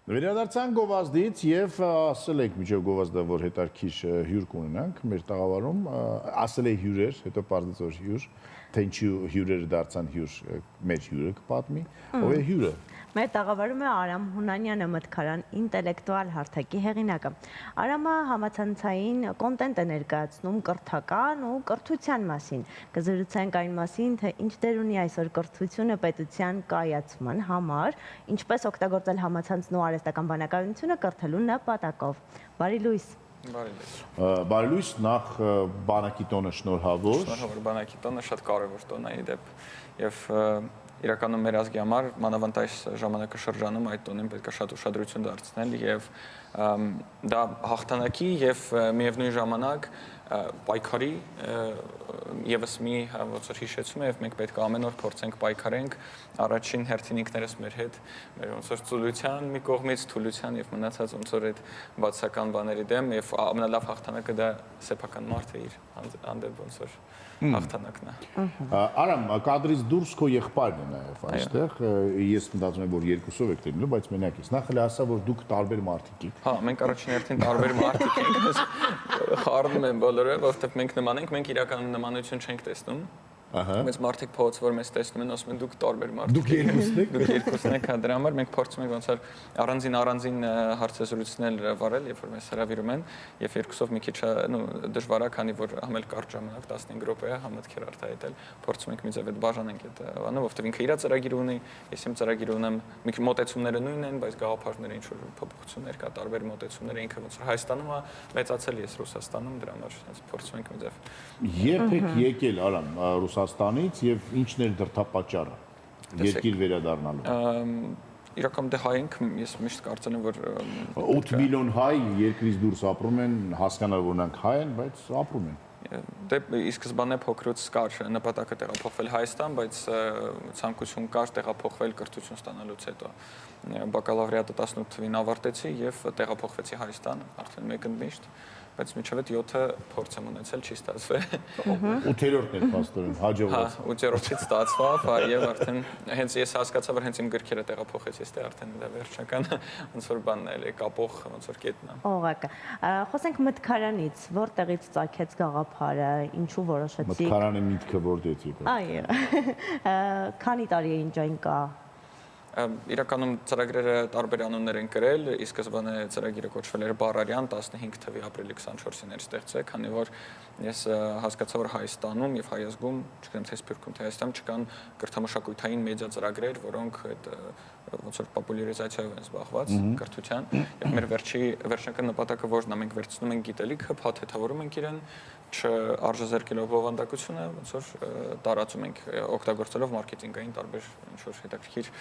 Վերադարձան գովազդից եւ ասել եք միջով գովազդը, որ հետարքիր հյուր կունենանք մեր տաղավարում, ասել է հյուրեր, հետո պարզեց որ հյուր, թե ինչու հյուրերը դարձան հյուր, մեր հյուրը կպատմի, ով է հյուրը։ Մեր տաղավարում է Արամ Հունանյանը, մտքարան ինտելեկտուալ հարթակի հեղինակը։ Արամը համացանցային կոնտենտ է ներկայացնում կրթական ու կրթության մասին։ Կզրուցենք այն մասին, թե ինչ դեր ունի այսօր կրթությունը պետության կայացման համար, ինչպես օգտագործել համացանցն ու արհեստական բանականությունը կրթելու նպատակով։ Բարի լույս։ Բարի լույս, նախ բանակի տոնը շնորհավոր։ Շնորհավոր բանակի տոնը շատ կարևոր տոն է իդեպ եւ իրականում մեր ազգի համար մանավանդ այս ժամանակաշրջանում այդ տոնին պետք է շատ ուշադրություն դարձնել եւ դա հաղթանակի եւ միևնույն ժամանակ պայքարի եւս մի ոնց որ հիշեցում է եւ մենք պետք է ամեն օր փորձենք պայքարենք առաջին հերթին ինքներս մեր հետ մեր ոնց որ ծուլության մի կողմից թուլության եւ մնացած ոնց որ այդ բացական բաների դեմ եւ ամենալավ հաղթանակը դա սեփական մարդը իր հանդեպ ոնց որ հաղթանակն է։ Արամ, կադրից դուրս քո եղբայրն է նաև այստեղ։ Ես մտածում եմ, որ երկուսով եք լինելու, բայց մենակ ես։ Նախ էլ ասա, որ դուք տարբեր մարդիկ եք։ Հա, մենք առաջին հերթին տարբեր մարդիկ ենք։ Խառնում են բոլորը, որովհետև մենք նման ենք, մենք իրականում նմանություն չենք տեսնում։ Մենք մարդիկ փողոց որ մեզ տեսնում են, ասում են դուք տարբեր մարդիկ Դուք երկուսն եք։ Դուք երկուսն եք, հա դրա համար մենք փորձում ենք ոնց որ առանձին հարցազրույցներ վարել, երբ որ մեզ հրավիրում են, եւ երկուսով մի քիչ դժվար է, քանի որ համել կարճ ժամանակ 15 րոպե է, համետքեր արտահայտել, փորձում ենք մի ձև այդ բաժանենք այդ բանը, որովհետեւ ինքը իր ծրագիր ունի, ես իմ ծրագիր ունեմ, մի քիչ մոտեցումները նույնն են, բայց գաղափարները ինչ որ փոփոխություններ կա, տարբեր մոտեցումներ, ինքը ոնց որ Հայաստանում է մեծացել, ես Ռուսաստանում, դրա համար փորձում ենք մի ձև։ Երբ եք եկել Արամ Ռուսաստանից եւ ինչն էր դրդապատճառը երկիր վերադառնալու։ Իրականում դե հայ ենք, ես միշտ կարծել եմ, որ 8 միլիոն հայ երկրից դուրս ապրում են, հասկանալ որ նրանք հայ են, բայց ապրում են։ Դե ի սկզբանե փոքրուց կար նպատակը տեղափոխվել Հայաստան, բայց ցանկություն կար տեղափոխվել կրթություն ստանալուց հետո։ Բակալավրիատը 18 թվին ավարտեցի եւ տեղափոխվեցի Հայաստան, արդեն մեկ ընդմիշտ, բայց միջև այդ 7-ը փորձ եմ ունեցել, չի ստացվել։ 8-րդն էր փաստորեն, հաջողված։ Հա, 8-րդից ստացավ, եւ արդեն հենց ես հասկացա, որ հենց իմ գրքերը տեղափոխեցի, այստեղ արդեն դա վերջական ոնց որ բանն է, կապող ոնց որ կետն է։ Օղակը։ Խոսենք մտքարանից, որտեղից ծագեց գաղափարը, ինչու որոշեցիք։ Մտքարանի միտքը որտեղից եկավ։ Այո։ Քանի տարի է ինչ այն կա։ Իրականում ծրագրերը տարբեր անուններ են կրել, ի սկզբանե ծրագիրը կոչվել էր Բարարյան 15 թվականի ապրիլի 24-ին էր ստեղծել, քանի որ ես հասկացա, որ Հայաստանում եւ Հայազգում, չգիտեմ թե Սփյուռքում թե Հայաստանում չկան կրթամշակութային մեդիա ծրագրեր, որոնք այդ ոնց որ պոպուլարիզացիայով են զբաղված կրթության, եւ մեր վերջնական նպատակը որն է, մենք վերցնում ենք գիտելիքը, փաթեթավորում ենք իրեն, չարժեզերկելով բովանդակությունը, ոնց որ տարածում ենք օգտագործելով մարքեթինգային տարբեր ինչ որ հետաքրքիր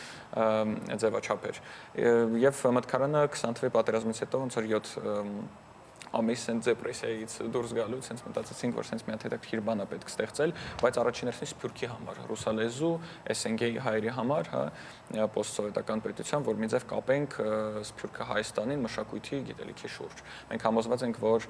ձևաչափեր։ Եվ մտքարանը 20 թվականի պատերազմից հետո ոնց որ 7 ամիս sense դեպրեսիայից դուրս գալուց sense մտածեցինք, որ sense մի հատ հետաքրքիր բան է պետք ստեղծել, բայց առաջին հերթին Սփյուռքի համար, ռուսալեզու, SNG հայերի համար, հա, պոստսովետական պետության, որ մի ձև կապենք Սփյուռքը Հայաստանին մշակույթի գիտելիքի շուրջ։ Մենք համոզված ենք, որ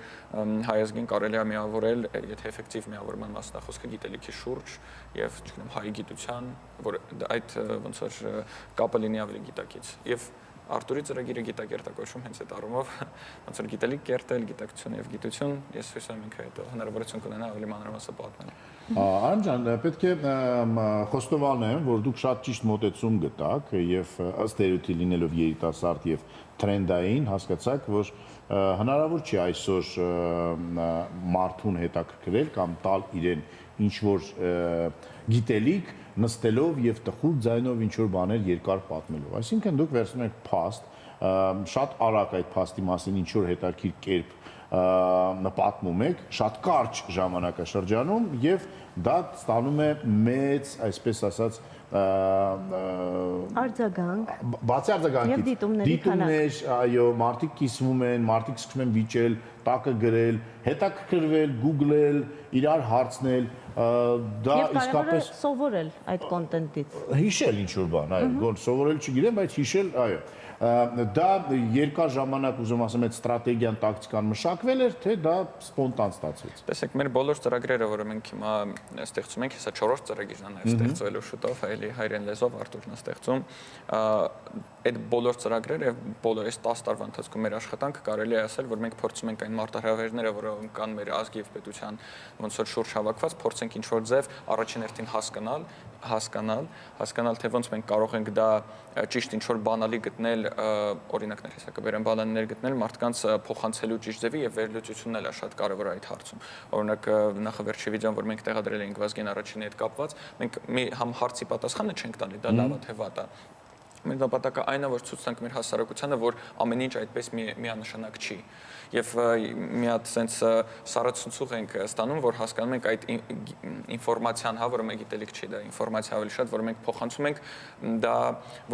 հայազգին կարելի է միավորել, եթե էֆեկտիվ միավորման մասնախոսքը գիտելիքի շուրջ եւ, չգիտեմ, հայ գիտության, որ այդ ոնց որ կապը լինի ավելի գիտակից։ Եվ Արտուրի ծրագիրը գիտակերտակոչում հենց այդ առումով ոնց որ գիտելիք կերտել, գիտակցություն եւ գիտություն, ես հույս ունեմ ինքը հետո հնարավորություն կունենա ավելի մանրամասն պատմել։ Արամ ջան, պետք է խոստովանեմ, որ դուք շատ ճիշտ մոտեցում գտաք եւ ըստ երևույթի լինելով երիտասարդ եւ տրենդային հասկացաք, որ հնարավոր չի այսօր մարդուն հետաքրքրել կամ տալ իրեն ինչ որ գիտելիք նստելով եւ տխուր ձայնով ինչ որ բաներ երկար պատմելով։ Այսինքն դուք վերցնում եք փաստ, շատ արագ այդ փաստի մասին ինչ որ հետաքրքիր կերպ պատմում եք, շատ կարճ ժամանակաշրջանում եւ դա ստանում է մեծ, այսպես ասած, արձագանք։ Բացի արձագանքից, դիտումներ, այո, մարդիկ կիսվում են, մարդիկ սկսում են վիճել, տակը գրել, հետաքրքրվել, Google-ել, իրար հարցնել, դա Եվ կարևորը իսկապես սովորել այդ կոնտենտից։ հիշել ինչ որ բան, այո, որ սովորել չգիտեմ, բայց հիշել, այո։ Դա երկար ժամանակ ուզում ասեմ այդ ստրատեգիան, տակտիկան մշակվել էր, թե դա սպոնտան ստացվեց։ Տեսեք, մեր բոլոր ծրագրերը, որը մենք հիմա ստեղծում ենք, հեսա 4-րդ ծրագիրն է նաև ստեղծվելու շուտով, այլի հայրեն լեզվով Արտուրն է ստեղծում, այդ բոլոր ծրագրերը եւ բոլոր այս 10 տարվա ընթացքում մեր աշխատանքը կարելի է ասել, որ մենք փորձում ենք այն մարտահրավերները, որոնք կան մեր ազգի եւ պետության ոնց որ շուրջ հավաքված, փորձենք ինչ որ ձև առաջին հերթին հասկանալ, թե ոնց մենք կարող ենք դա ճիշտ ինչ որ բանալի գտնել, օրինակներ հեսա կբերեմ բանալիներ գտնել մարդկանց փոխանցելու ճիշտ ձևի եւ վերլուծությունն էլ է շատ կարեւոր այդ հարցում։ Օրինակ նախավերջի վիդեոն, որ մենք տեղադրել ենք Վազգեն Արաչինի հետ կապված, մենք մի համ հարցի պատասխանը չենք տալի, դա լավ է թե վատ է։ Մեր նպատակը այն է, որ ցույց տանք մեր հասարակությանը, որ ամեն ինչ այդպես միանշանակ չի։ Եվ մի հատ sense սառացուցող ենք ստանում, որ հասկանում ենք այդ ինֆորմացիան, հա, որը մեկ գիտելիք չի, դա ինֆորմացիա ավելի շատ, որը մենք փոխանցում ենք, դա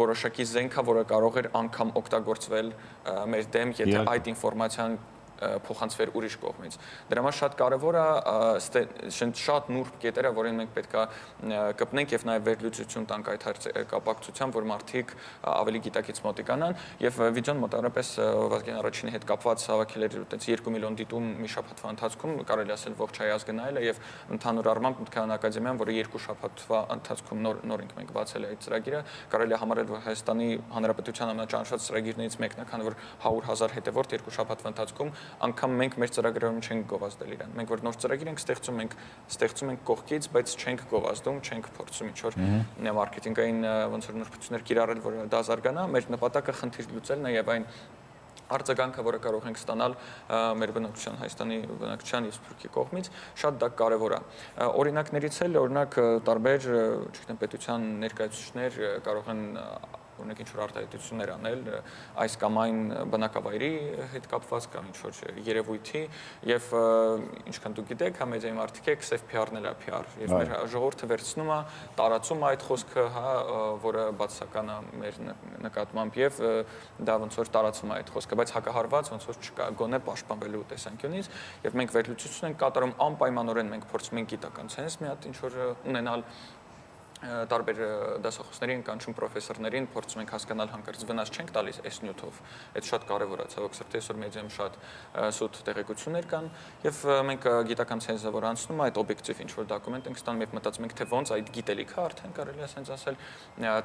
որոշակի զենք է, որը կարող է անգամ օգտագործվել մեր դեմ, եթե այդ ինֆորմացիան փոխանցվեր ուրիշ կողմից։ Դրա համար շատ կարևոր է շատ նուրբ կետերը, որին մենք պետք է կպնենք եւ նաեւ վերլուծություն տանք այդ կապակցությամբ, որ մարդիկ ավելի գիտակից մոտիկանան եւ վիդեոն մոտավորապես Վազգեն Արաչինի հետ կապված հավաքել էր այտենց 2 միլիոն դիտում մի շաբաթվա ընթացքում, կարելի ասել ողջ հայ ազգը նայել է եւ ընդհանուր առմամբ Մտքարյան ակադեմիան, որը 2 շաբաթվա ընթացքում նոր ենք մենք բացել այդ ծրագիրը, կարելի է համարել, որ Հայաստանի Հանրապետության ամենաճանաչված ծրագիրներից մեկն է, քանի որ 100,000 հետևորդ 2 շաբաթվա ընթացքում անգամ մենք մեր ծրագրերում չենք գովազդել իրան։ Մենք որ նոր ծրագիր ենք ստեղծում ենք կողքից, բայց չենք գովազդում, չենք փորձում ինչ որ մարքեթինգային ոնց որ նորություններ կիրառել, որ դա զարգանա։ Մեր նպատակը խնդիր լուծելն է եւ այն արձագանքը, որը կարող ենք ստանալ մեր բնակչության, Հայաստանի բնակչության եւ Սփյուռքի կողմից, շատ դա կարեւոր է։ Օրինակներից էլ, օրինակ տարբեր, չգիտեմ, պետության ներկայացուցիչներ կարող են օրինակ ինչ որ արտահայտություններ անել այս կամ այն բնակավայրի հետ կապված կամ ինչ որ երևույթի եւ ինչքան դուք գիտեք, հա մեդիայի մարդիկ եք, սև PR-ն էլ է PR եւ մեր ժողովուրդը վերցնում է, տարածում այդ խոսքը, հա, որը բացասական է մեր նկատմամբ եւ դա ոնց որ տարածում է այդ խոսքը, բայց հակահարված ոնց որ չկա, գոնե պաշտպանվելու տեսանկյունից եւ մենք վերլուծություն ենք կատարում անպայմանորեն մենք փորձում ենք գիտական ցենս մի հատ ինչ որ ունենալ տարբեր դասախոսներին, կանչում պրոֆեսորներին, փորձում ենք հասկանալ հանկարծ վնաս չենք տալիս այս նյութով։ Այդ շատ կարևոր է, ցավոք սրտի այսօր մեդիայում շատ սուտ տեղեկություններ կան եւ մենք գիտական ցենզը որ անցնում այդ օբյեկտիվ ինչ որ դոկումենտ ենք ստանում եւ մտածում ենք թե ոնց այդ գիտելիքը արդեն կարելի է ասենց ասել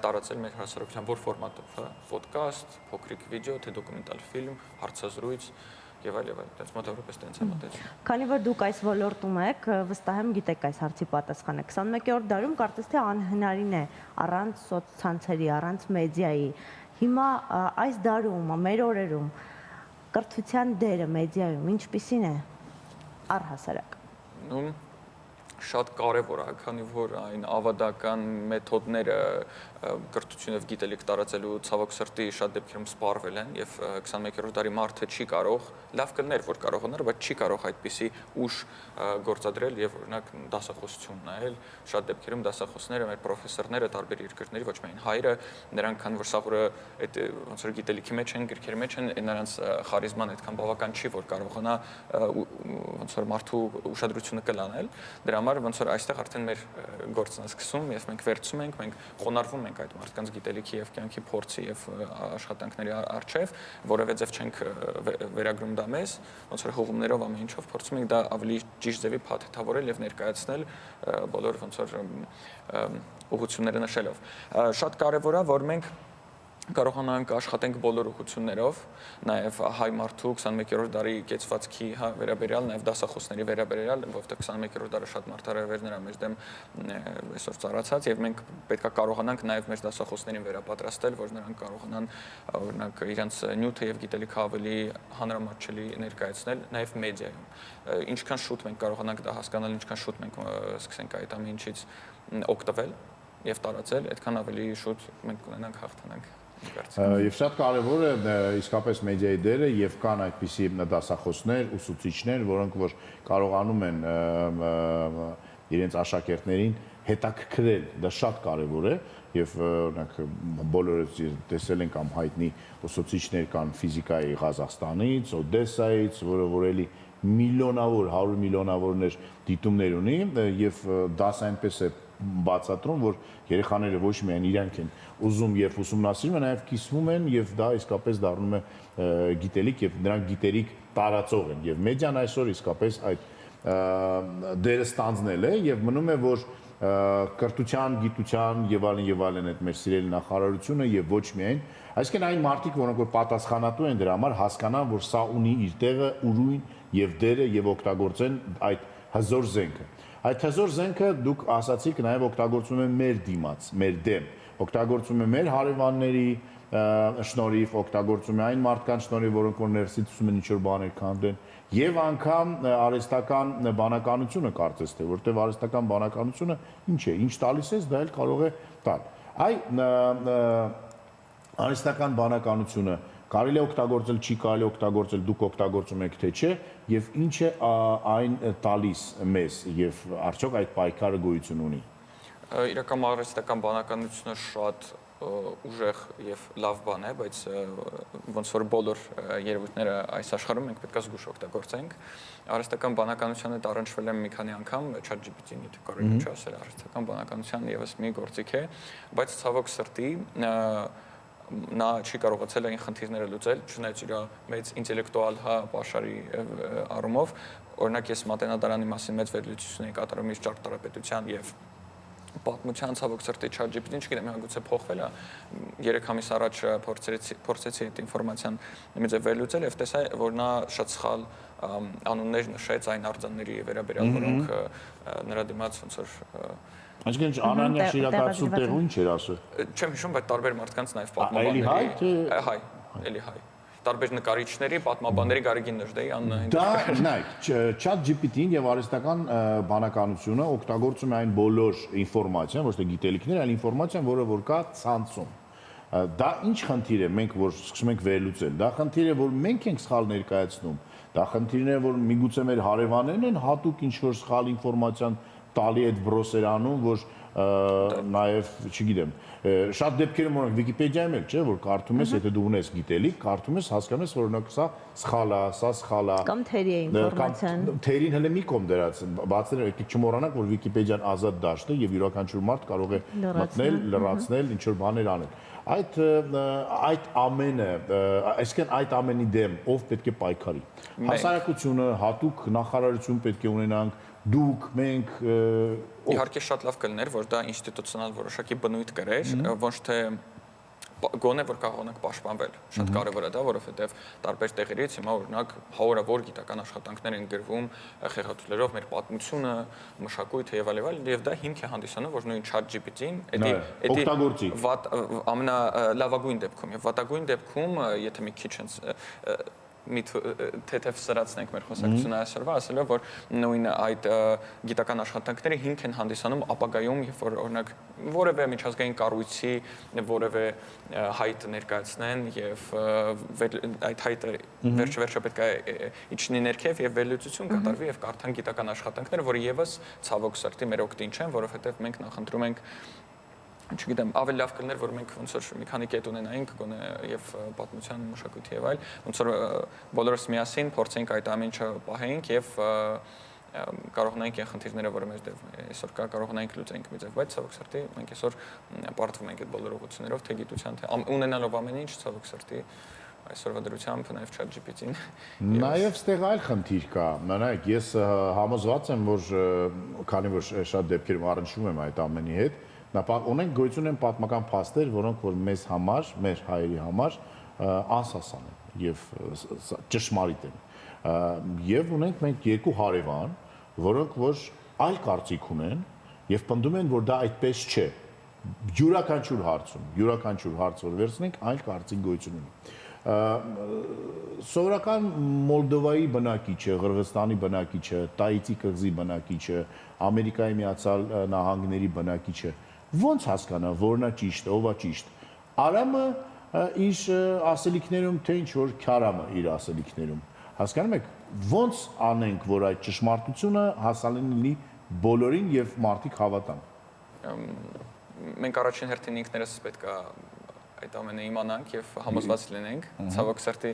տարածել մեր հասարակության որ ֆորմատով, հա, ոդկաստ, փոքրիկ վիդեո, թե դոկումենտալ ֆիլմ, հարցազրույց եւ այլ, դից մոտավորապես տենց է մտածում։ Քանի որ դուք այս ոլորտում եք, վստահ եմ գիտեք այս հարցի պատասխանը։ 21-րդ դարում կարծես թե անհնարին է առանց սոցցանցերի, առանց մեդիայի։ Հիմա այս դարում, մեր օրերում կրթության դերը մեդիայում ինչպիսին է առհասարակ։ Ну շատ կարևոր է, քանի որ այն ավադական մեթոդները կրթություն եւ գիտելիք տարածելու ցավոք սրտի շատ դեպքերում սպառվել են եւ 21-րդ դարի մարդը չի կարող, լավ կլներ որ կարողանար, բայց չի կարող այդպիսի ուժ գործադրել եւ օրինակ դասախոսություն նայել, շատ դեպքերում դասախոսները, մեր պրոֆեսորները տարբեր երկրների, ոչ միայն հայերը, նրանք քան որ սաղուրը այդ ոնց որ գիտելիքի մեջ են, գրքերի մեջ են, նրանց խարիզման այդքան բավական չի, որ կարողանա ոնց որ մարդու ուշադրությունը կլանել, դրա համար ոնց որ այստեղ արդեն մեր գործն է սկսում եւ մենք վերցում ենք, մենք խոնարհվում ենք այդ մարդկանց գիտելիքի եւ կյանքի փորձի եւ աշխատանքների արժեվ, որովհետեւ չենք վերագրում դա մեզ, ոնց որ հողումներով ամեն ինչով փորձում ենք դա ավելի ճիշտ ձևի փաթեթավորել եւ ներկայացնել բոլոր ոնց որ ուղղությունները նշելով։ Շատ կարեւոր է, որ մենք կարողանանք աշխատենք բոլոր ուղղություններով, նաև հայ մարդու 21-րդ դարի կեցվածքի վերաբերյալ, նաև դասախոսների վերաբերյալ, որովհետև 21-րդ դարը շատ մարտահրավերներ է մեր դեմ այսօր ծառացած եւ մենք պետքա կարողանանք նաև մեր դասախոսներին վերապատրաստել, որ նրանք կարողանան օրինակ իրենց նյութը եւ գիտելիքը ավելի հանրամատչելի ներկայացնել, նաև մեդիայում։ Ինչքան շուտ մենք կարողանանք դա հասկանալ, ինչքան շուտ մենք սկսենք այդ ամեն ինչից օգտվել եւ տարածել, այդքան ավելի շուտ մենք կունենանք հաղթանակ։ Եվ շատ կարևոր է իսկապես մեդիայի դերը եւ կան այդպիսի դասախոսներ, ուսուցիչներ, որոնք որ կարողանում են իրենց աշակերտներին հետաքրքրել, դա շատ կարևոր է եւ օրինակ բոլորս տեսել ենք կամ հայտնի ուսուցիչներ կան ֆիզիկայի Ղազախստանից, Օդեսայից, որը էլի միլիոնավոր, 100 միլիոնավորներ դիտումներ ունի եւ դասը այնպես է բացատրում, որ երեխաները ոչ միայն իրանք են ուզում եւ ուսումնասիրում, նաեւ կիսվում են եւ դա իսկապես դառնում է գիտելիք եւ նրանք գիտելիք տարածող են եւ մեդիան այսօր իսկապես այդ դերը ստանձնել է եւ մնում է որ կրթության, գիտության եւ այլն այդ մեր սիրելի նախարարությունը եւ ոչ միայն, այսինքն այն մարդիկ, որոնք որ պատասխանատու են դրա համար, հասկանան, որ սա ունի իր տեղը, ուրույն եւ դերը եւ օգտագործեն այդ հզոր զենքը։ Այդ հզոր զենքը դուք ասացիք նաեւ օգտագործում են մեր դիմաց, մեր դեմ, օգտագործում է մեր հարևանների շնորհիվ, օգտագործում է այն մարդկանց շնորհիվ, որոնք որ ներսից ուզում են ինչ-որ բաներ քանդեն, եւ անգամ արհեստական բանականությունը կարծես թե, որտեղ արհեստական բանականությունը ինչ է, ինչ տալիս է, դա էլ կարող է տալ։ Այ արհեստական բանականությունը կարելի է օգտագործել, չի կարելի օգտագործել, դուք օգտագործում եք թե չէ, եւ ինչ է այն տալիս մեզ եւ արդյոք այդ պայքարը գոյություն ունի։ Իրական արհեստական բանականությունը շատ ուժեղ եւ լավ բան է, բայց ոնց որ բոլոր երևույթները այս աշխարհում մենք պետք է զգուշ օգտագործենք։ Արհեստական բանականության հետ առնչվել եմ մի քանի անգամ ChatGPT-ին, եթե կարելի է ասել, արհեստական բանականության եւս մի գործիք է, բայց ցավոք սրտի նա չի կարողացել այն խնդիրները լուծել, չնայած իր մեծ ինտելեկտուալ պաշարի առումով, օրինակ ես մատենադարանի մասին մեծ վերլուծություն էի կատարում իր ճարտարապետության եւ պատմության ցավոք սրտի ChatGPT-ին, չգիտեմ, հանգուցե փոխվել է 3 ամիս առաջ փորձեցի այդ ինֆորմացիան մի ձև վերլուծել եւ տեսա, որ նա շատ սխալ անուններ նշեց այն արձանների վերաբերյալ, որոնք նրա դիմաց ոնց որ Այսինքն Անանյա շիրակացու տեղը ինչ էր ասել։ Չեմ հիշում, բայց տարբեր մարդկանց նաեւ պատմաբանների հայ, էլի հայ տարբեր նկարիչների, պատմաբանների Գարեգին Նժդեի անունը։ Դա նայեք, ChatGPT-ին եւ արհեստական բանականությունը օգտագործում է այն բոլոր ինֆորմացիան, ոչ թե գիտելիքներ, այլ ինֆորմացիան, որը որ կա ցանցում։ Դա ինչ խնդիր է, մենք որ սկսում ենք վերլուծել։ Դա խնդիր է, որ մենք ենք սխալ ներկայացնում։ Դա խնդիրն է, որ միգուցե մեր հարևաններն են հատուկ ինչ որ սխալ ինֆորմացիան տալի այդ բրոսերանում, որ նաև, չգիտեմ, շատ դեպքերում օրինակ Վիկիպեդիայում էլ չէ, որ կարդում ես, եթե դու ունես գիտելիք, կարդում ես, հասկանում ես, որ օրինակ սա սխալ է, կամ թերի է ինֆորմացիան։ Թերին հենց մի կողմ դրած, բացել եկեք չմոռանանք, որ Վիկիպեդիան ազատ դաշտ է եւ յուրաքանչյուր մարդ կարող է մտնել, լրացնել, ինչ որ բաներ անել։ Այդ ամենը, այսինքն այդ ամենի դեմ ով պետք է պայքարի։ Հասարակությունը, հատուկ նախարարություն պետք է ունենանք, դուք, մենք իհարկե շատ լավ կլիներ, որ դա ինստիտուցիոնալ որոշակի բնույթ կրեր, ոչ թե գոնե որ կարողանանք պաշտպանվել։ Շատ կարևոր է դա, որովհետև տարբեր տեղերից հիմա օրինակ հարյուրավոր գիտական աշխատանքներ են գրվում խեղաթյուրելով մեր պատմությունը, մշակույթը եւ այլն, եւ դա հիմք է հանդիսանում, որ նույն ChatGPT-ին օգտագործի ամենալավագույն դեպքում եւ վատագույն դեպքում, եթե մի քիչ մի թեթև սրացնենք մեր խոսակցությունը այսօրվա, ասելով, որ նույն այդ գիտական աշխատանքները հիմք են հանդիսանում ապագայում, երբ որ օրինակ որևէ միջազգային կառույցի որևէ հայտ ներկայացնեն եւ այդ հայտը վերջը պետք է իջնի ներքև եւ վերլուծություն կատարվի եւ կարդան գիտական աշխատանքներ, որը եւս ցավոք սրտի մեր օգտին չեն, որովհետեւ մենք նախընտրում ենք չգիտեմ, ավելի լավ կլիներ, որ մենք ոնց որ մի քանի կետ ունենայինք գոնե եւ պատմության, մշակույթի եւ այլ, ոնց որ բոլորս միասին փորձենք այդ ամեն ինչը պահենք եւ կարողանանք այն խնդիրները, որը մեր այսօր կա, կարողանանք լուծենք մի ձև, բայց ցավոք սրտի մենք այսօր պարտվում ենք այդ բոլոր ուղղություններով, թե գիտության, թե ունենալով ամեն ինչ, ցավոք սրտի այսօրվա դրությամբ նաեւ ChatGPT-ին։ Նաեւ ստեղ այլ խնդիր կա։ Նայեք, ես համոզված եմ, որ քանի որ շատ դեպքերում առնչվում եմ այդ ամենի հետ, ունենք գոյություն են պատմական փաստեր, որոնք որ մեզ համար, մեր հայերի համար անսասան են եւ ճշմարիտ են։ Եվ ունենք մենք երկու հարևան, որոնք որ այլ կարծիք ունեն եւ պնդում են, որ դա այդպես չէ։ Յուրաքանչյուր հարց որ վերցնենք, այլ կարծիք գոյություն ունի։ Սովորական Մոլդովայի բնակիչը, Ղրղստանի բնակիչը, Տայիցի կղզի բնակիչը, Ամերիկայի Միացյալ Նահանգների բնակիչը ո՞նց հասկանա, որն է ճիշտը, ով է ճիշտ։ Արամը իր ասելիքներում, թե ինչ որ Քարամը իր ասելիքներում։ Հասկանում եք, ո՞նց անենք, որ այդ ճշմարտությունը հասանելի լինի բոլորին եւ մարդիկ հավատան։ մենք առաջին հերթին ինքներս պետք է այդ ամենը իմանանք եւ համոզված լինենք, ցավոք սրտի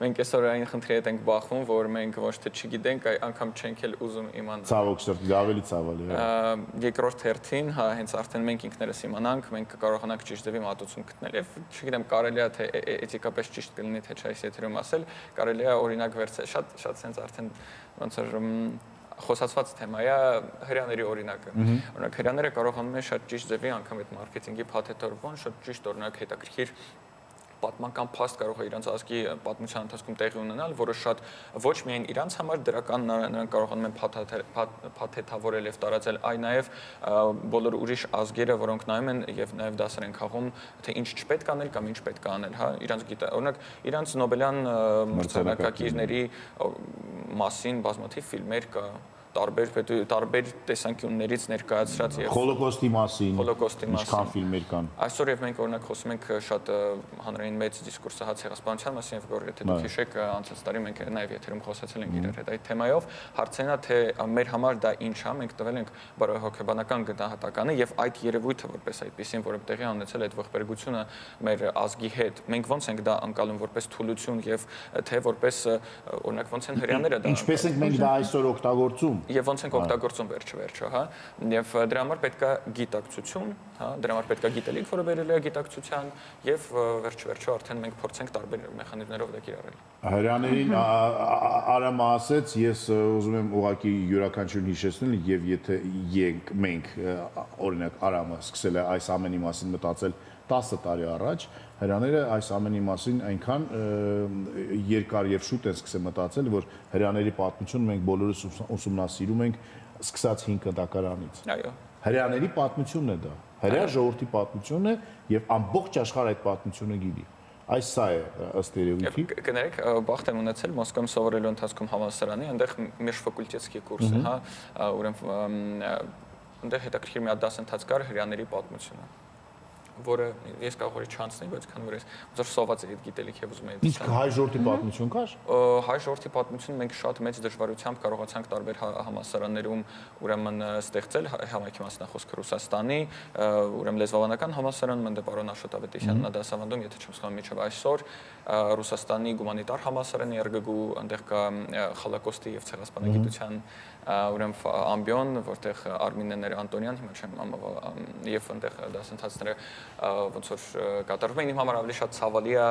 մենք այսօր այն խնդրի հետ ենք բախվում, որ մենք ոչ թե չգիտենք, անգամ չենք էլ ուզում իմանալ։ Ցավոք սրտի, ավելի ցավալի է։ Երկրորդ հերթին, հա, հենց արդեն մենք ինքներս իմանանք, մենք կկարողանանք ճիշտ ձևի մատուցում գտնել եւ չգիտեմ, կարելի է թե էթիկապես ճիշտ կլինի թե չէ այս եթերում ասել, կարելի է օրինակ վերցնել, շատ sense արդեն ոնց որ խոսացված թեմա է հрьяաների օրինակը։ Օրինակ հрьяաները կարողանում են շատ ճիշտ ձևի անգամ այդ մարքեթինգի փաթեթավորման շատ ճիշտ օրինակ հետաքրքիր պատմական փաստ կարող է իրանց ազգի պատմության ընթացքում տեղի ունենալ, որը շատ ոչ միայն իրանց համար դրական նրանք կարողանում են փաթեթավորել եւ տարածել, այլ նաեւ բոլոր ուրիշ ազգերը, որոնք նայում են եւ նաեւ դասեր են խաղում, թե ինչ չպետք անել կամ ինչ պետք է անել, հա, իրանց օրինակ իրանց նոբելյան մրցանակակիրների մասին բազմաթիվ ֆիլմեր կա տարբեր տեսանկյուններից ներկայացրած եւ հոլոկոստի մասին ինչքան ֆիլմեր կան։ Այսօր եւ մենք օրինակ խոսում ենք շատ հանրային մեծ դիսկուրսը ցեղասպանության մասին եւ որ եթե դուք հիշեք անցած տարի մենք նաեւ եթերում խոսացել ենք իրար հետ այդ թեմայով հարցենա թե մեր համար դա ինչ է մենք տվել ենք հոգեբանական գնահատականը եւ այդ երևույթը որպես այդպեսին որը տեղի ունեցել այդ ողբերգությունը մեր ազգի հետ մենք ոնց ենք դա անցալում որպես թուլություն եւ թե որպես օրինակ ոնց են հрьяաները դա ինչպես ենք մենք դա այսօր օգտագործում եւ ոնց ենք օգտագործում վերջը, հա, եւ դրա համար պետք է գիտակցություն, հա, դրա համար պետք է գիտելիք, որը վերել է գիտակցության եւ վերջը արդեն մենք փորձենք տարբեր մեխանիզմներով դա կիրառել։ Հրյաներին Արամը ասեց, ես ուզում եմ ուղղակի յուրաքանչյուրին հիշեցնել եւ եթե մենք օրինակ Արամը սկսել է այս ամենի մասին մտածել 10 տարի առաջ, հրյաները այս ամենի մասին այնքան երկար եւ շուտ են սկսել մտածել, որ հրյաների պատմությունը մենք բոլորս ուսումնասիրում ենք սկսած 5 դակարանից։ Այո։ Հրյաների պատմությունն է դա։ Հրյա ժողովրդի պատմությունն է եւ ամբողջ աշխարհը այդ պատմությունը գիտի։ Այս սա է ըստ երևույթի։ Կներեք, բախտ եմ ունեցել Մոսկվայում սովորելու ընթացքում համալսարանի, այնտեղ մեժֆակուլտետսկի կուրս է, հա, ուրեմն այնտեղ հետաքրքիր մի հատ դասընթաց կար հրյաների պատմությունը, որը ես կարող էի չանցնել, բայց քանի որ ես ոնց որ սոված էի այդ գիտելիք եւ ուզում էի Իսկ հայ ժողովրդի պատմություն կար։ Հայ ժողովրդի պատմություն մենք շատ մեծ դժվարությամբ կարողացանք տարբեր համալսարաններում ուրեմն ստեղծել համայնքի մասնախոսքը Ռուսաստանի, ուրեմն լեզվաբանական համալսարանում ընդ պարոն Աշոտ Ավետիսյանն է դասավանդում, եթե չեմ սխալվում, միջև այսօր Ռուսաստանի գումանիտար համալսարանի ԵՐԳԳ-ու այնտեղ կա Խոլոկոստի եւ ցեղասպանագիտության ուրեմն ամբիոն, որտեղ Արմինեներ Անտոնյան հիմա չեմ եւ այնտեղ դասընթացները ոնց որ կատարվում են իմ համար ավելի շատ ցավալի է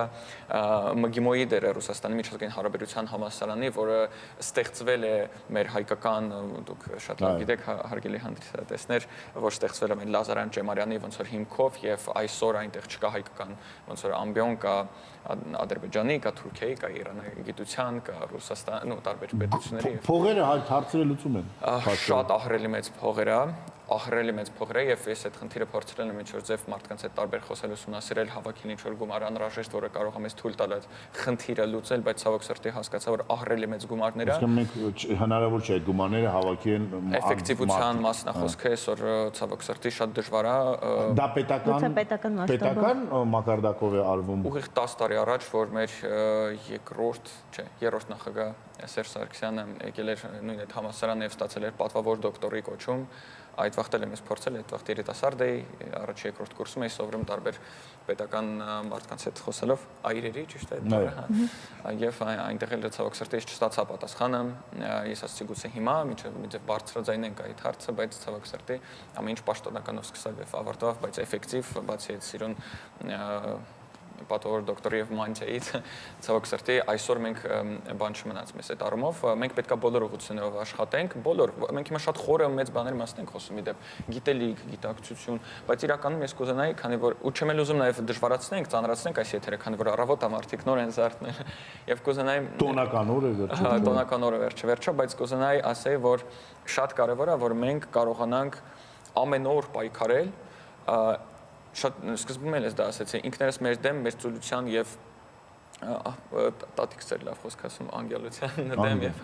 ՄԳԻՄՈ-ի դերը Ռուսաստանի միջազգային հարաբերության համալսարանի, որը ստեղծվել է մեր հայկական, դուք շատ լավ գիտեք, հարգելի հանդիսատեսներ, որ ստեղծվել է մեր Լազարյան Ջեմարյանի ոնց որ հիմքով եւ այսօր այնտեղ չկա հայկական ոնց որ ամբիոն կա Ադրբեջանի, կա Թուրքիայի, կա Իրանի գիտության, կա Ռուսաստանի, տարբեր պետությունների։ Փողերը հարցերը լուծում են։ Շատ ահռելի մեծ փողեր է, ահռելի մեծ փողեր է եւ ես այդ խնդիրը փորձել եմ ինչ-որ ձև մարդկանց հետ տարբեր խոսել ուսումնասիրել, հավաքել ինչ-որ գումար անհրաժեշտ, որը կարող է մեզ թույլ տալ այդ խնդիրը լուծել, բայց ցավոք սրտի հասկացա, որ ահռելի մեծ գումարներ է։ Իսկ մենք հնարավոր չէ այդ գումարները հավաքեն էֆեկտիվության մասնախոսքը այսօր ցավոք սրտի շատ դժվար է։ Դա պետական մակարդակով է արվում։ Ուղիղ 10 տարի առաջ, որ մեր երրորդ նախագահ Սերժ Սարգսյանը եկել էր նույն այդ համալսարանը եւ ստացել էր պատվավոր դոկտորի կոչում, այդ վաղտել եմ ես փորձել, այդ վաղ երիտասարդ էի, առաջ երկրորդ կուրսում էի սովորում տարբեր պետական մարդկանց հետ խոսելով, այրերի, ճիշտ է, եւ այնտեղ էլ ցավոք սրտի ես չստացա պատասխանը, ես ասացի գուցե հիմա միջև բարձրաձայնենք այդ հարցը, բայց ցավոք սրտի ամեն ինչ պաշտոնականով սկսավ եւ ավարտավ, բայց էֆեկտիվ, բացի այդ սիրուն պատվավոր դոկտորի եւ մանիայից ցավոք սրտի այսօր մենք բան չմնաց մեզ այդ առումով մենք պետքա բոլոր ուղղություններով աշխատենք մենք հիմա շատ խորը մեծ բաների մասին ենք խոսում իդեպ գիտելիք գիտակցություն բայց իրականում ես կուզենայի քանի որ ու չեմ էլ ուզում նաեւ դժվարացնենք ծանրացնենք այս եթերը քանի որ առավոտ ամարտիկ նոր են զարթնել եւ կուզենայի տոնական օրը վերջը տոնական օրը վերջը բայց կուզենայի ասեի որ շատ կարեւոր է որ մենք կարողանանք ամեն օր պայքարել շատ սկզբում էլ ես դա ասացի ինքներս մեր դեմ մեր ծուլության եւ տատիկս էր լավ խոսք ասում անգելության դեմ եւ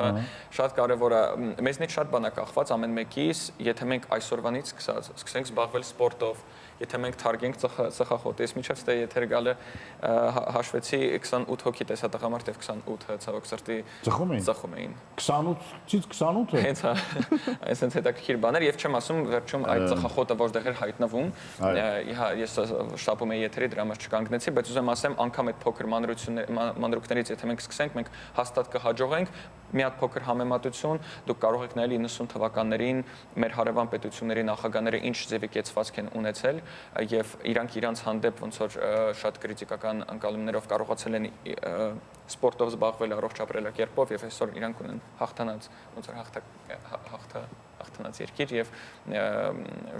շատ կարեւոր է մեզնից շատ բան է կախված ամեն մեկից եթե մենք այսօրվանից սկսենք զբաղվել սպորտով եթե մենք թարգենք ծխախոտից միջև ստե եթեր գալը հաշվեցի 28 հոգի տեսա տղամարդ եւ 28-ը ցավոք սրտի ծխում էին 28-ից 28-ը հենց այսպես հետաքրքիր բաներ եւ չեմ ասում վերջում այդ ծխախոտը որտեղ էր հայտնվում ես շտապում եի եթերի դրա համար չկանգնեցի բայց ուզեմ ասեմ անգամ այդ փոքր մանրուքներից եթե մենք սկսենք մենք հաստատ կհաջողենք մի հատ փոքր համեմատություն դուք կարող եք նայել 90 թվականներին մեր հարևան պետությունների նախագահները ինչ ձևի կեցվածք են ունեցել եւ իրանք իրանց հանդեպ ոնց որ շատ կրիտիկական անկալումներով կարողացել են սպորտով զբաղվել առողջ ապրելակերպով եւ այսօր իրանք ունեն հաղթանած ոնց որ հաղթանած երկիր եւ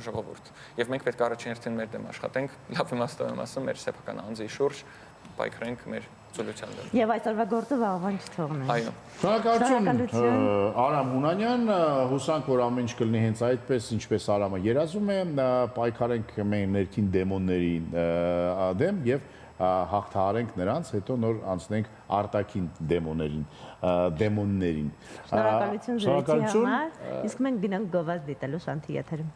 ժողովուրդ եւ մենք պետք է առաջին հերթին մեր դեմ աշխատենք լավ իմաստով եմ ասում մեր սեփական անձի շուրջ պայքարենք մեր ծուլության դեմ Եվ այսօրվա գործը վաղվան չթողնենք։ Այո։ Շնորհակալություն Արամ Հունանյան, հուսանք որ ամեն ինչ կլինի հենց այդպես, ինչպես Արամը երազում է, պայքարենք մեր ներքին դեմոնների դեմ եւ հաղթահարենք նրանց, հետո նոր անցնենք արտաքին դեմոններին։ Շնորհակալություն զրույցի համար։ Իսկ մենք գնանք գովազդ դիտելու Շանթի եթերում։